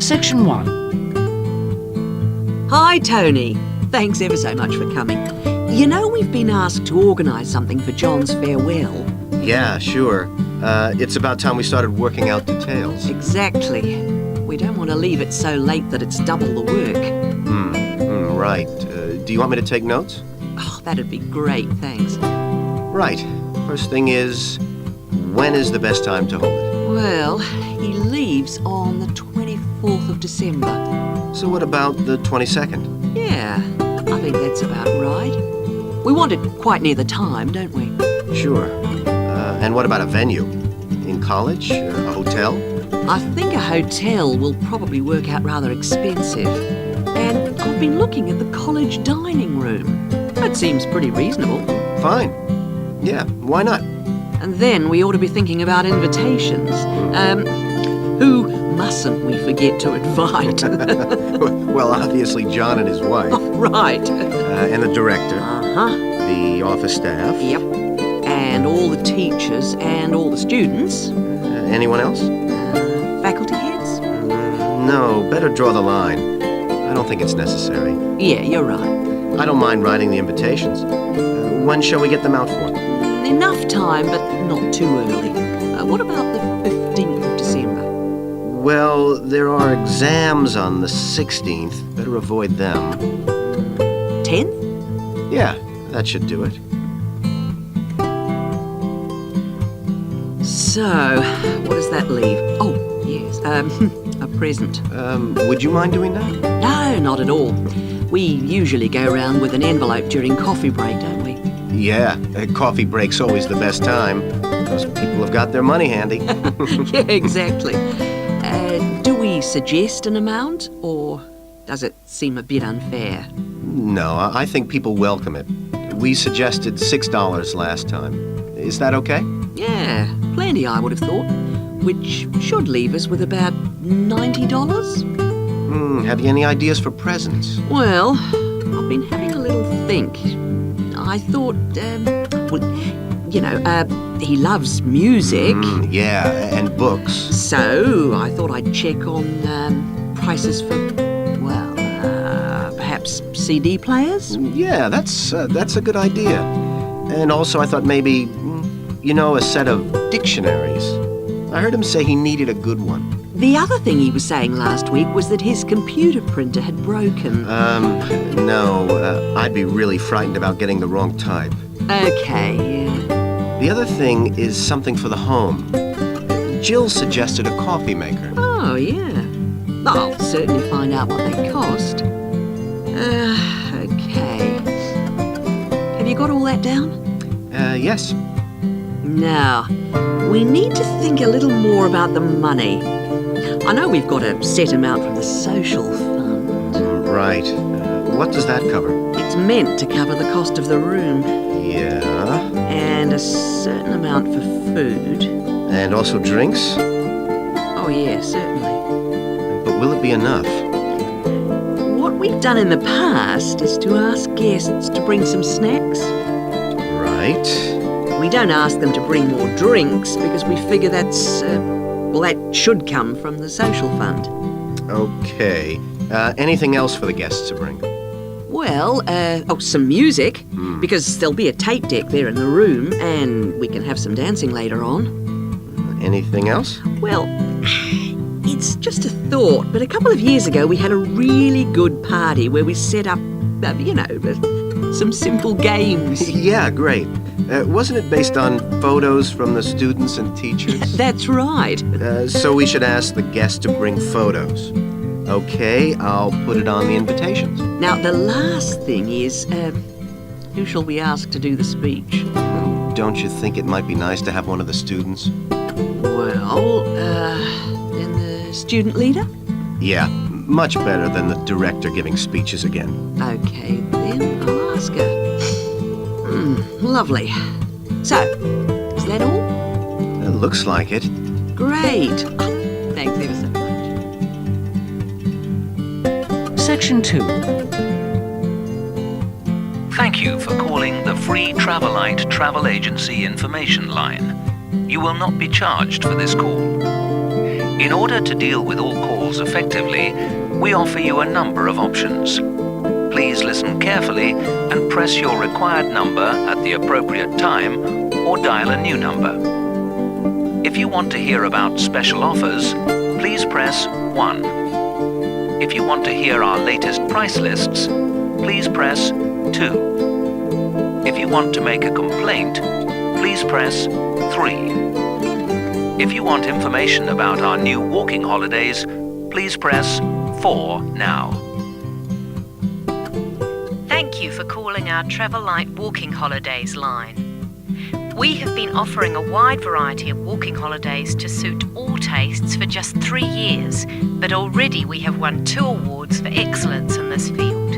Section 1. Hi, Tony. Thanks ever so much for coming. You know, we've been asked to organise something for John's farewell. Yeah, sure. It's about time we started working out details. Exactly. We don't want to leave it so late that it's double the work. Right. Do you want me to take notes? Oh, that'd be great, thanks. Right. First thing is, when is the best time to hold it? Well, he leaves on the 24th of December. So what about the 22nd? Yeah, I think that's about right. We want it quite near the time, don't we? Sure. And what about a venue? In college? A hotel? I think a hotel will probably work out rather expensive. And I've been looking at the college dining room. That seems pretty reasonable. Fine. Yeah, why not? And then we ought to be thinking about invitations. Who mustn't we forget to invite? Well, obviously John and his wife. Right. And the director. Uh-huh. The office staff. Yep. And all the teachers and all the students. Anyone else? Faculty heads? No, better draw the line. I don't think it's necessary. Yeah, you're right. I don't mind writing the invitations. When shall we get them out for? Enough time, but not too early. What about the 15th of December? Well, there are exams on the 16th. Better avoid them. 10th? Yeah, that should do it. So, what does that leave? Oh, yes, a present. Would you mind doing that? No, not at all. We usually go around with an envelope during coffee break, don't we? Yeah, coffee break's always the best time. Those people have got their money handy. Yeah, exactly. Do we suggest an amount, or does it seem a bit unfair? No, I think people welcome it. We suggested $6 last time. Is that okay? Yeah, plenty, I would have thought. Which should leave us with about $90. Have you any ideas for presents? Well, I've been having a little think. I thought, he loves music. Yeah, and books. So I thought I'd check on prices for, perhaps CD players? Yeah, that's a good idea. And also I thought maybe, a set of dictionaries. I heard him say he needed a good one. The other thing he was saying last week was that his computer printer had broken. No, I'd be really frightened about getting the wrong type. Okay, yeah. The other thing is something for the home. Jill suggested a coffee maker. Oh, yeah. I'll certainly find out what they cost. Okay. Have you got all that down? Yes. Now, we need to think a little more about the money. I know we've got a set amount from the social fund. Right. What does that cover? It's meant to cover the cost of the room. Yeah. And a certain amount for food. And also drinks? Oh, yeah, certainly. But will it be enough? What we've done in the past is to ask guests to bring some snacks. Right. We don't ask them to bring more drinks because we figure that should come from the social fund. Okay. Anything else for the guests to bring? Well, some music, because there'll be a tape deck there in the room, and we can have some dancing later on. Anything else? Well, it's just a thought, but a couple of years ago we had a really good party where we set up, some simple games. Yeah, great. Wasn't it based on photos from the students and teachers? That's right. So we should ask the guests to bring photos. Okay, I'll put it on the invitations. Now, the last thing is, who shall we ask to do the speech? Don't you think it might be nice to have one of the students? Well, then the student leader? Yeah, much better than the director giving speeches again. Okay, then I'll ask her. Lovely. So, is that all? It looks like it. Great. Thanks ever so much. Section 2. Thank you for calling the free Travelite travel agency information line. You will not be charged for this call. In order to deal with all calls effectively, we offer you a number of options. Please listen carefully and press your required number at the appropriate time or dial a new number. If you want to hear about special offers, please press 1. If you want to hear our latest price lists, please press 2. If you want to make a complaint, please press 3. If you want information about our new walking holidays, please press 4 now. Thank you for calling our Travel Light Walking Holidays line. We have been offering a wide variety of walking holidays to suit all tastes for just 3 years, but already we have won 2 awards for excellence in this field.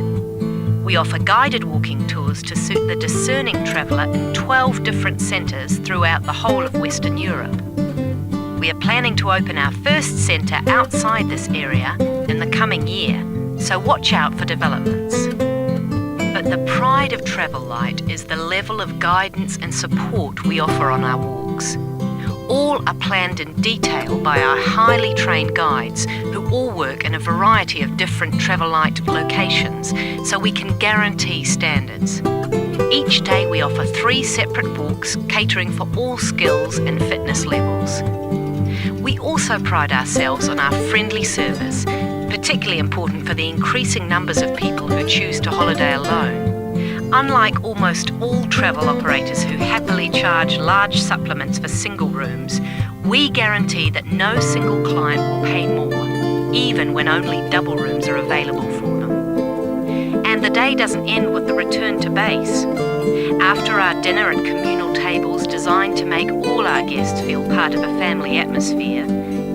We offer guided walking tours to suit the discerning traveller in 12 different centres throughout the whole of Western Europe. We are planning to open our first centre outside this area in the coming year, so watch out for developments. But the pride of Travel Light is the level of guidance and support we offer on our walks. All are planned in detail by our highly trained guides who all work in a variety of different Travel Light locations, so we can guarantee standards. Each day we offer 3 separate walks catering for all skills and fitness levels. We also pride ourselves on our friendly service, particularly important for the increasing numbers of people who choose to holiday alone. Unlike almost all travel operators who happily charge large supplements for single rooms, we guarantee that no single client will pay more, even when only double rooms are available for them. And the day doesn't end with the return to base. After our dinner at communal tables designed to make all our guests feel part of a family atmosphere,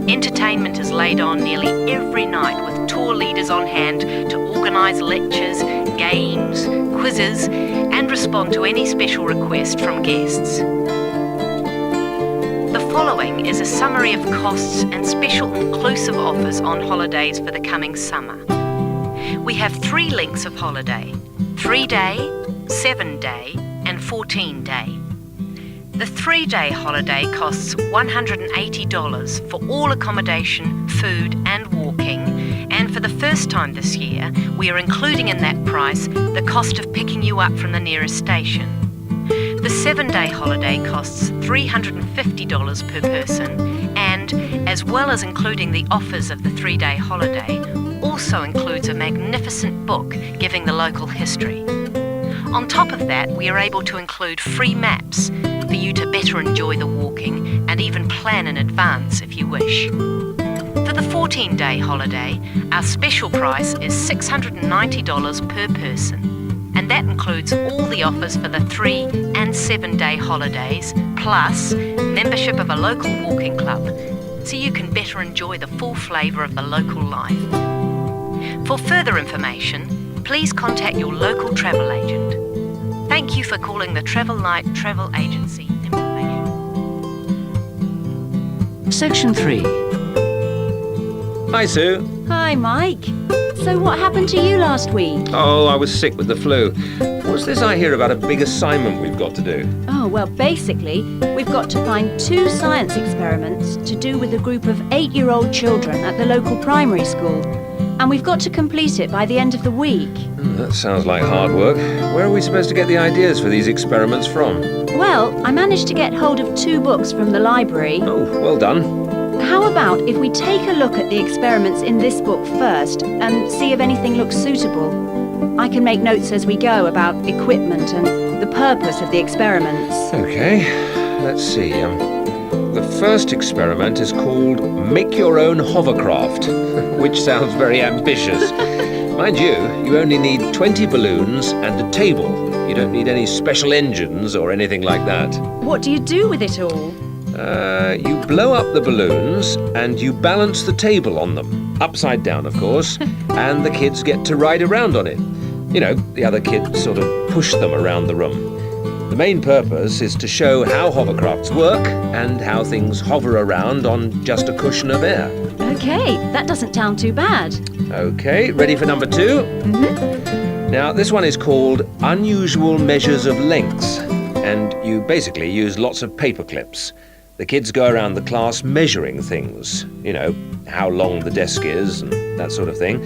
entertainment is laid on nearly every night with tour leaders on hand to organise lectures, games, quizzes, and respond to any special request from guests. The following is a summary of costs and special inclusive offers on holidays for the coming summer. We have 3 lengths of holiday: 3-day, 7-day, and 14-day. The 3-day holiday costs $180 for all accommodation, food and walking, and for the first time this year, we are including in that price the cost of picking you up from the nearest station. The 7-day holiday costs $350 per person and, as well as including the offers of the 3-day holiday, also includes a magnificent book giving the local history. On top of that, we are able to include free maps for you to better enjoy the walking and even plan in advance if you wish. For the 14-day holiday, our special price is $690 per person, and that includes all the offers for the 3 and 7-day holidays, plus membership of a local walking club, so you can better enjoy the full flavour of the local life. For further information, please contact your local travel agent. Thank you for calling the Travel Light Travel Agency. Section 3. Hi, Sue. Hi, Mike. So what happened to you last week? Oh, I was sick with the flu. What's this I hear about a big assignment we've got to do? Oh, well, basically, we've got to find 2 science experiments to do with a group of 8-year-old children at the local primary school. And we've got to complete it by the end of the week. That sounds like hard work. Where are we supposed to get the ideas for these experiments from? Well, I managed to get hold of 2 books from the library. Oh, well done. How about if we take a look at the experiments in this book first and see if anything looks suitable? I can make notes as we go about equipment and the purpose of the experiments. Okay, let's see. The first experiment is called Make Your Own Hovercraft, which sounds very ambitious. Mind you, you only need 20 balloons and a table. You don't need any special engines or anything like that. What do you do with it all? You blow up the balloons and you balance the table on them, upside down of course, and the kids get to ride around on it. You know, the other kids sort of push them around the room. The main purpose is to show how hovercrafts work and how things hover around on just a cushion of air. Okay, that doesn't sound too bad. Okay, ready for number 2? Mm-hmm. Now, this one is called Unusual Measures of Lengths, and you basically use lots of paper clips. The kids go around the class measuring things, you know, how long the desk is and that sort of thing.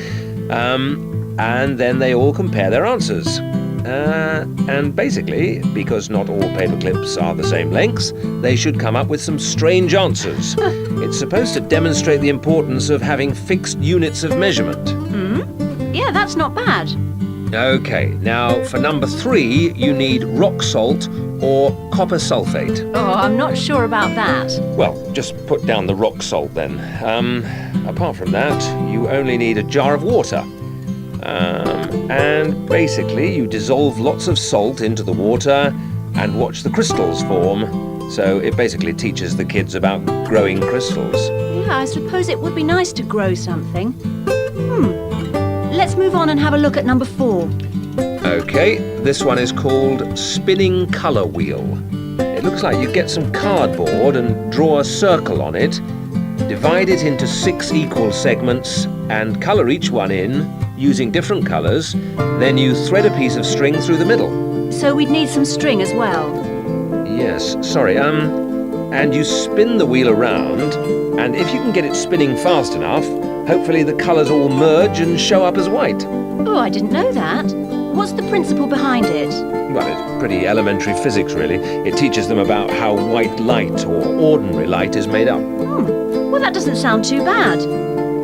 And then they all compare their answers. And basically, because not all paper clips are the same length, they should come up with some strange answers. It's supposed to demonstrate the importance of having fixed units of measurement. Yeah, that's not bad. Okay, now for number 3, you need rock salt or copper sulfate. Oh, I'm not sure about that. Well, just put down the rock salt then. Apart from that, you only need a jar of water. And basically, you dissolve lots of salt into the water and watch the crystals form. So it basically teaches the kids about growing crystals. Yeah, I suppose it would be nice to grow something. Let's move on and have a look at number 4. Okay, this one is called Spinning Colour Wheel. It looks like you get some cardboard and draw a circle on it, divide it into 6 equal segments and colour each one in using different colours. Then you thread a piece of string through the middle. So we'd need some string as well. Yes, sorry, and you spin the wheel around, and if you can get it spinning fast enough, hopefully the colours all merge and show up as white. Oh, I didn't know that. What's the principle behind it? Well, it's pretty elementary physics, really. It teaches them about how white light or ordinary light is made up. Well, that doesn't sound too bad.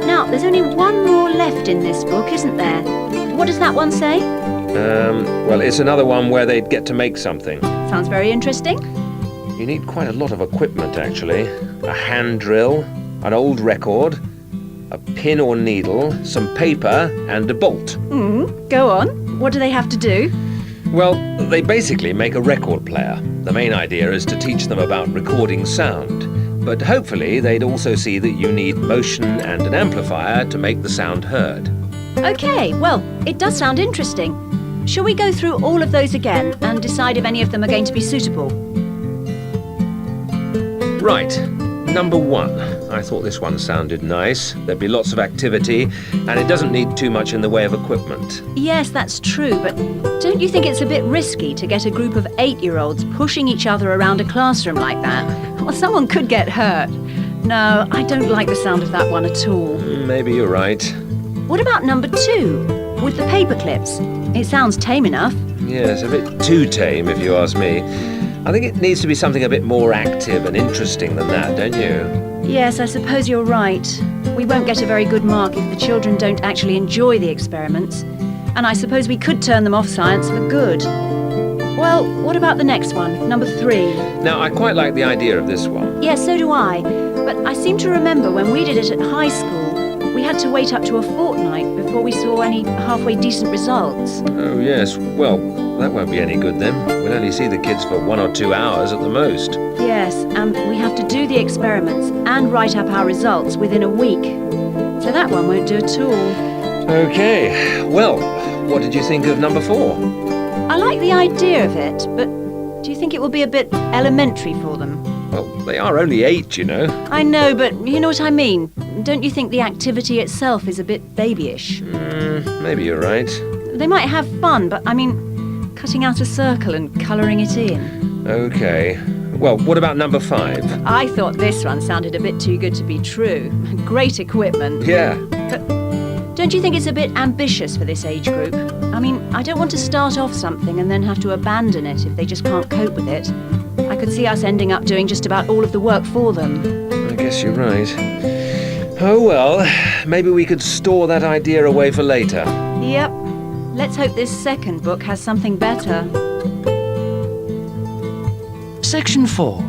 Now, there's only one more left in this book, isn't there? What does that one say? Well, it's another one where they'd get to make something. Sounds very interesting. You need quite a lot of equipment, actually. A hand drill, an old record, a pin or needle, some paper, and a bolt. Go on. What do they have to do? Well, they basically make a record player. The main idea is to teach them about recording sound. But hopefully they'd also see that you need motion and an amplifier to make the sound heard. OK, well, it does sound interesting. Shall we go through all of those again and decide if any of them are going to be suitable? Right, number 1. I thought this one sounded nice. There'd be lots of activity, and it doesn't need too much in the way of equipment. Yes, that's true, but don't you think it's a bit risky to get a group of 8-year-olds pushing each other around a classroom like that? Well, someone could get hurt. No, I don't like the sound of that one at all. Maybe you're right. What about number 2, with the paper clips? It sounds tame enough. Yes, a bit too tame, if you ask me. I think it needs to be something a bit more active and interesting than that, don't you? Yes, I suppose you're right. We won't get a very good mark if the children don't actually enjoy the experiments. And I suppose we could turn them off science for good. Well, what about the next one, number 3? Now, I quite like the idea of this one. Yes, so do I. But I seem to remember when we did it at high school, we had to wait up to a fortnight before we saw any halfway decent results. Oh, yes. Well, that won't be any good then. We'll only see the kids for 1 or 2 hours at the most. Yes, and we have to do the experiments and write up our results within a week. So that one won't do at all. Okay. Well, what did you think of number 4? I like the idea of it, but do you think it will be a bit elementary for them? Well, they are only 8, you know. I know, but you know what I mean. Don't you think the activity itself is a bit babyish? Maybe you're right. They might have fun, but I mean, cutting out a circle and colouring it in. Okay. Well, what about number 5? I thought this one sounded a bit too good to be true. Great equipment. Yeah. But don't you think it's a bit ambitious for this age group? I mean, I don't want to start off something and then have to abandon it if they just can't cope with it. I could see us ending up doing just about all of the work for them. I guess you're right. Oh well, maybe we could store that idea away for later. Yep. Let's hope this second book has something better. Section 4.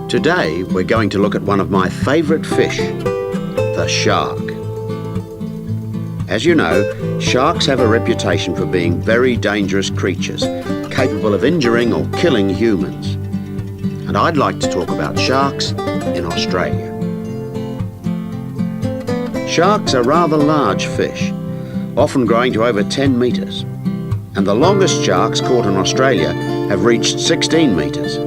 Today we're going to look at one of my favourite fish, the shark. As you know, sharks have a reputation for being very dangerous creatures, capable of injuring or killing humans. And I'd like to talk about sharks in Australia. Sharks are rather large fish, often growing to over 10 metres. And the longest sharks caught in Australia have reached 16 metres.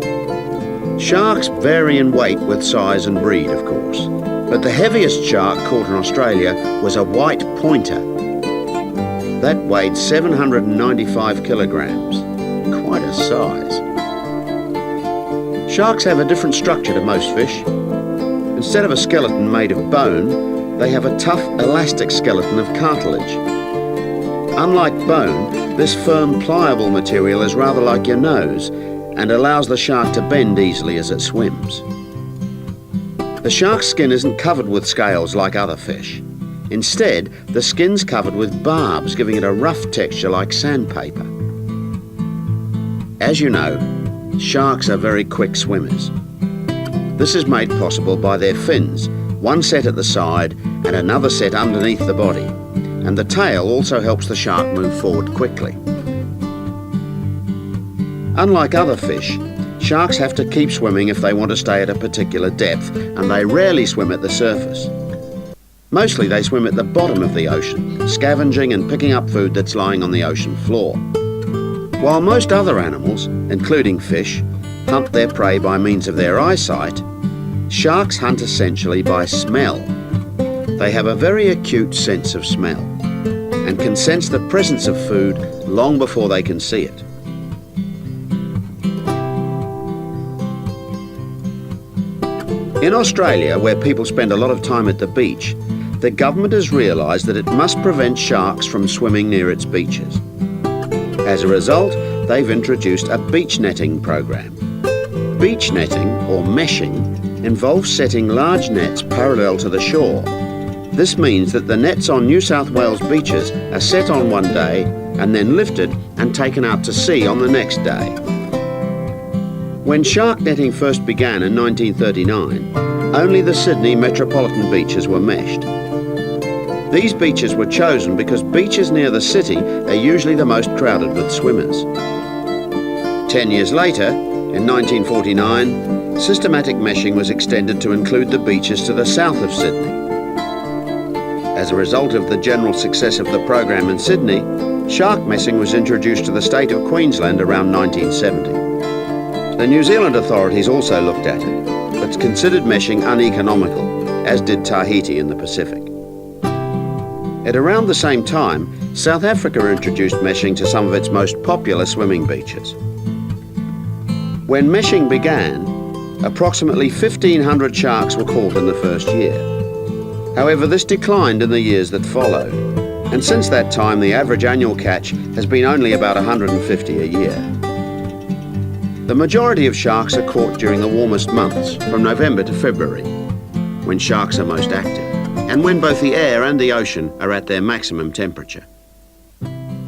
Sharks vary in weight with size and breed, of course. But the heaviest shark caught in Australia was a white pointer. That weighed 795 kilograms. Quite a size. Sharks have a different structure to most fish. Instead of a skeleton made of bone, they have a tough, elastic skeleton of cartilage. Unlike bone, this firm, pliable material is rather like your nose and allows the shark to bend easily as it swims. The shark's skin isn't covered with scales like other fish. Instead, the skin's covered with barbs, giving it a rough texture like sandpaper. As you know, sharks are very quick swimmers. This is made possible by their fins, one set at the side and another set underneath the body, and the tail also helps the shark move forward quickly. Unlike other fish, sharks have to keep swimming if they want to stay at a particular depth, and they rarely swim at the surface. Mostly they swim at the bottom of the ocean, scavenging and picking up food that's lying on the ocean floor. While most other animals, including fish, hunt their prey by means of their eyesight, sharks hunt essentially by smell. They have a very acute sense of smell and can sense the presence of food long before they can see it. In Australia, where people spend a lot of time at the beach, the government has realised that it must prevent sharks from swimming near its beaches. As a result, they've introduced a beach netting program. Beach netting, or meshing, involves setting large nets parallel to the shore. This means that the nets on New South Wales beaches are set on one day and then lifted and taken out to sea on the next day. When shark netting first began in 1939, only the Sydney metropolitan beaches were meshed. These beaches were chosen because beaches near the city are usually the most crowded with swimmers. 10 years later, in 1949, systematic meshing was extended to include the beaches to the south of Sydney. As a result of the general success of the program in Sydney, shark meshing was introduced to the state of Queensland around 1970. The New Zealand authorities also looked at it, but considered meshing uneconomical, as did Tahiti in the Pacific. At around the same time, South Africa introduced meshing to some of its most popular swimming beaches. When meshing began, approximately 1,500 sharks were caught in the first year. However, this declined in the years that followed, and since that time the average annual catch has been only about 150 a year. The majority of sharks are caught during the warmest months, from November to February, when sharks are most active, and when both the air and the ocean are at their maximum temperature.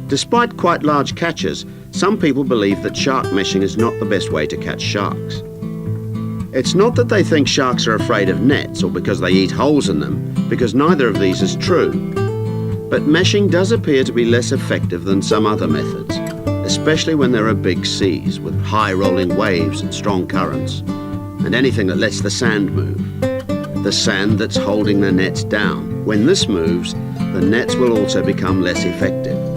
Despite quite large catches, some people believe that shark meshing is not the best way to catch sharks. It's not that they think sharks are afraid of nets or because they eat holes in them, because neither of these is true. But meshing does appear to be less effective than some other methods, especially when there are big seas with high rolling waves and strong currents, and anything that lets the sand move. The sand that's holding the nets down. When this moves, the nets will also become less effective.